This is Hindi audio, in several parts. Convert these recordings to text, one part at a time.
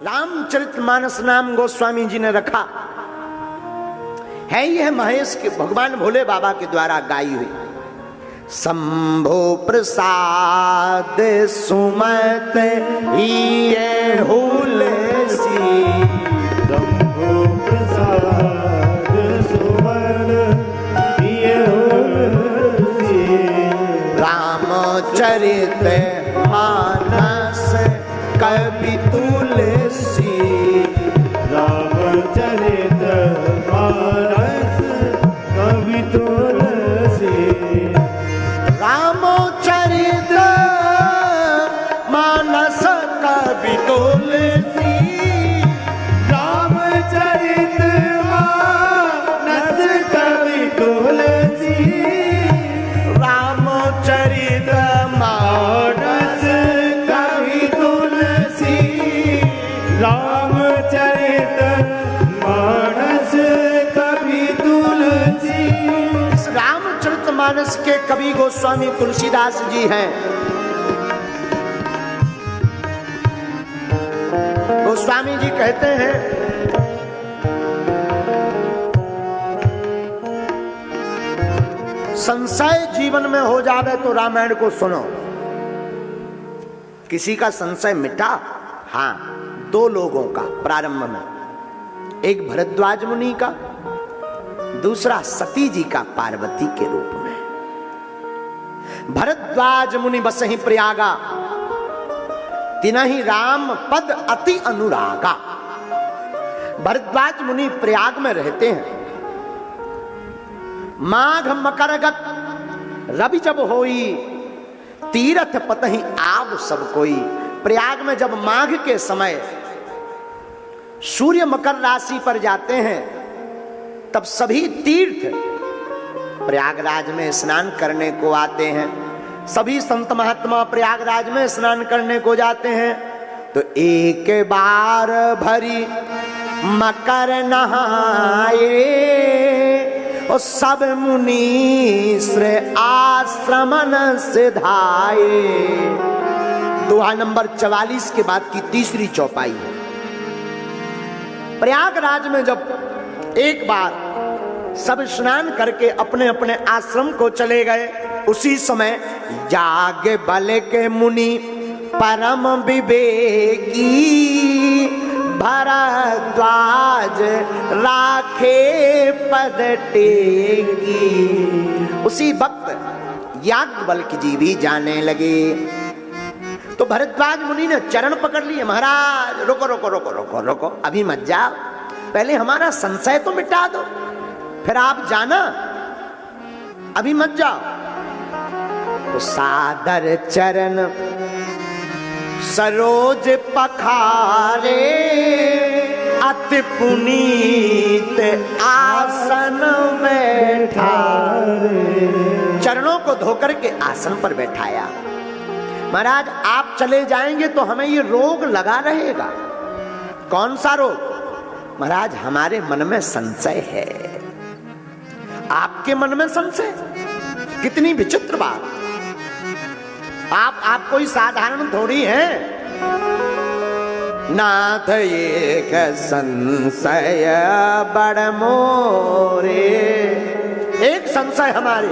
रामचरितमानस नाम गोस्वामी जी ने रखा है। यह महेश के भगवान भोले बाबा के द्वारा गाई हुई। शंभो प्रसाद सुमत ये हुलसी, शंभो प्रसाद सुमत ये हुलसी, रामचरित मानस कवि तुलसी, रामचरित मानस कवि तुलसी, रामचरित मानस कवि तुलसी, रामचरित मानस कवि तुलसी, रामचरित मानस कवि तुलसी, रामचरित मानस कवि तुलसी। इस रामचरितमानस के कवि गोस्वामी तुलसीदास जी हैं। गोस्वामी जी कहते हैं, संशय जीवन में हो जावे तो रामायण को सुनो। किसी का संशय मिटा? हाँ, दो लोगों का प्रारंभ में, एक भरद्वाज मुनि का, दूसरा सती जी का पार्वती के रूप में। भरद्वाज मुनि बसहि प्रयागा, तिनहि राम पद अति अनुरागा। भरद्वाज मुनि प्रयाग में रहते हैं। माघ मकरगत रवि जब होई, तीरथ पतहि आव सब कोई। प्रयाग में जब माघ के समय सूर्य मकर राशि पर जाते हैं, तब सभी तीर्थ प्रयागराज में स्नान करने को आते हैं। सभी संत महात्मा प्रयागराज में स्नान करने को जाते हैं। तो एक बार भरी मकर नहाए, और सब मुनीश्र आश्रमन सिधाए। दोहा नंबर 44 के बाद की तीसरी चौपाई। प्रयागराज में जब एक बार सब स्नान करके अपने अपने आश्रम को चले गए, उसी समय जाग बल के मुनि परम विवेकी, भरद्वाज राखे पद टेकी। उसी वक्त याज्ञवल्क्य जी भी जाने लगे। तो भरद्वाज मुनि ने चरण पकड़ लिए। महाराज रुको रुको रुको रुको रुको, अभी मत जाओ, पहले हमारा संशय तो मिटा दो, फिर आप जाना, अभी मत जाओ। तो सादर चरण सरोज पखारे, अति पुनीत आसन बैठारे। चरणों को धोकर के आसन पर बैठाया। महाराज आप चले जाएंगे तो हमें ये रोग लगा रहेगा। कौन सा रोग? महाराज हमारे मन में संशय है। आपके मन में संशय? कितनी विचित्र बात। आप कोई साधारण थोड़ी हैं। नाथ एक संशय बड़ मोरे, एक संशय हमारे।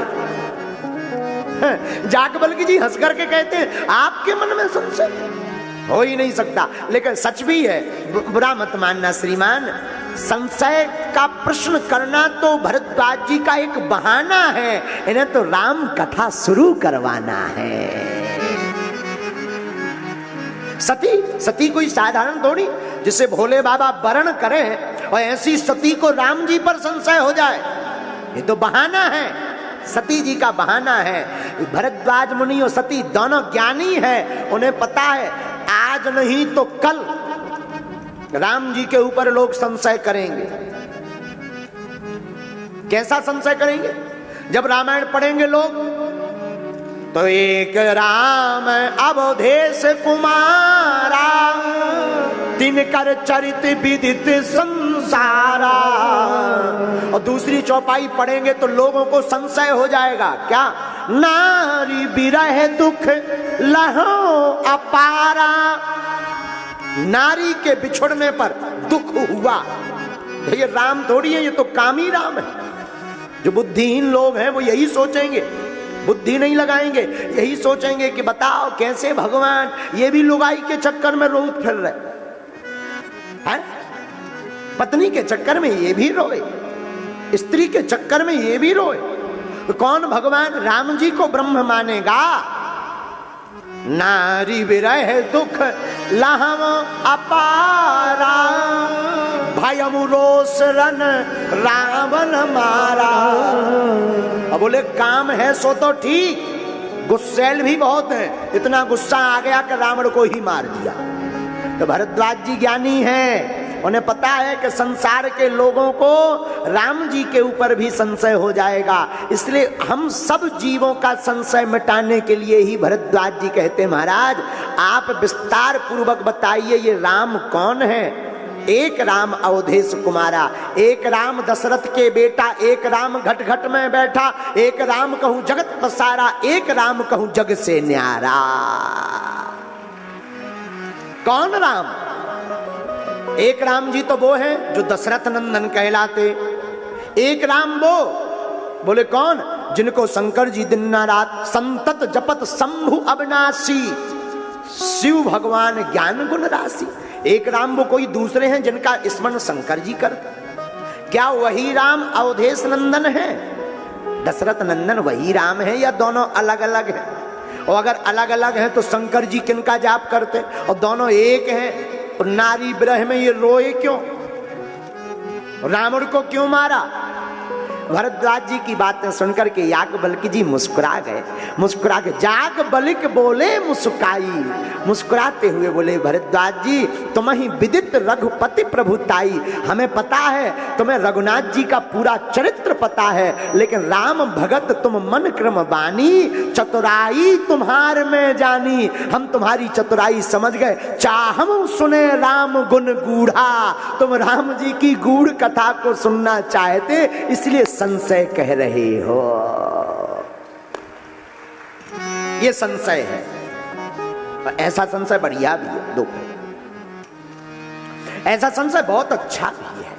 याज्ञवल्क्य जी हंस करके कहते हैं आपके मन में संशय हो ही नहीं सकता। लेकिन सच भी है, बुरा मत मानना श्रीमान। संशय का प्रश्न करना तो भरद्वाज जी का एक बहाना है। इन्हें तो राम कथा शुरू करवाना है। सती कोई साधारण थोड़ी जिसे भोले बाबा वरण करें और ऐसी सती को राम जी पर संशय हो जाए। ये तो बहाना है, सती जी का बहाना है। भरद्वाज मुनि और सती दोनों ज्ञानी हैं। उन्हें पता है आज नहीं तो कल राम जी के ऊपर लोग संशय करेंगे। कैसा संशय करेंगे? जब रामायण पढ़ेंगे लोग तो एक राम अवधेश कुमारा, तिनकर चरित विदित संसारा। और दूसरी चौपाई पढ़ेंगे तो लोगों को संशय हो जाएगा। क्या? नारी बिरह दुख लहो अपारा। नारी के बिछुड़ने पर दुख हुआ। ये राम थोड़ी है, ये तो कामी राम है। जो बुद्धिहीन लोग हैं वो यही सोचेंगे, बुद्धि नहीं लगाएंगे, यही सोचेंगे कि बताओ कैसे भगवान ये भी लुगाई के चक्कर में रोत फिर रहे हैं, पत्नी के चक्कर में ये भी रोए, स्त्री के चक्कर में ये भी रोए। तो कौन भगवान राम जी को ब्रह्म मानेगा? नारी विरह दुख लहम अपारा, भयम रोष रन रावण मारा। अब बोले काम है सो तो ठीक, गुस्सैल भी बहुत है, इतना गुस्सा आ गया कि रावण को ही मार दिया। तो भरद्वाज जी ज्ञानी हैं, उन्हें पता है कि संसार के लोगों को राम जी के ऊपर भी संशय हो जाएगा, इसलिए हम सब जीवों का संशय मिटाने के लिए ही भरद्वाज जी कहते हैं महाराज आप विस्तार पूर्वक बताइए ये राम कौन है। एक राम अवधेश कुमारा, एक राम दशरथ के बेटा, एक राम घट घट में बैठा, एक राम कहूं जगत पसारा, एक राम कहूं जग से न्यारा। कौन राम? एक राम जी तो वो है जो दशरथ नंदन कहलाते, एक राम वो बोले कौन? जिनको शंकर जी दिन रात संतत जपत शंभु अविनाशी, शिव भगवान ज्ञान गुण राशि। एक राम वो कोई दूसरे हैं जिनका स्मरण शंकर जी करते। क्या वही राम अवधेश नंदन है, दशरथ नंदन वही राम है, या दोनों अलग अलग हैं? और अगर अलग अलग हैं तो शंकर जी किनका जाप करते? और दोनों एक हैं, और नारी विरह में ये रोए क्यों? रावण को क्यों मारा? भरद्वाज जी की बातें सुनकर के याज्ञवल्क्य जी मुस्कुरा गए, मुस्कुरा के याज्ञवल्क्य बोले मुस्काई, मुस्कुराते हुए बोले भरद्वाज जी तुम ही विदित रघुपति प्रभुताई, हमें पता है तुम्हें रघुनाथ जी का पूरा चरित्र पता है, लेकिन राम भगत तुम मन क्रम बानी, चतुराई तुम्हार में जानी। हम तुम्हारी चतुराई समझ गए, चाहम सुने राम गुण गूढ़ा, तुम राम जी की गूढ़ कथा को सुनना चाहते इसलिए संशय कह रहे हो। ये संशय है, और ऐसा संशय बढ़िया भी है, दो ऐसा संशय बहुत अच्छा भी है।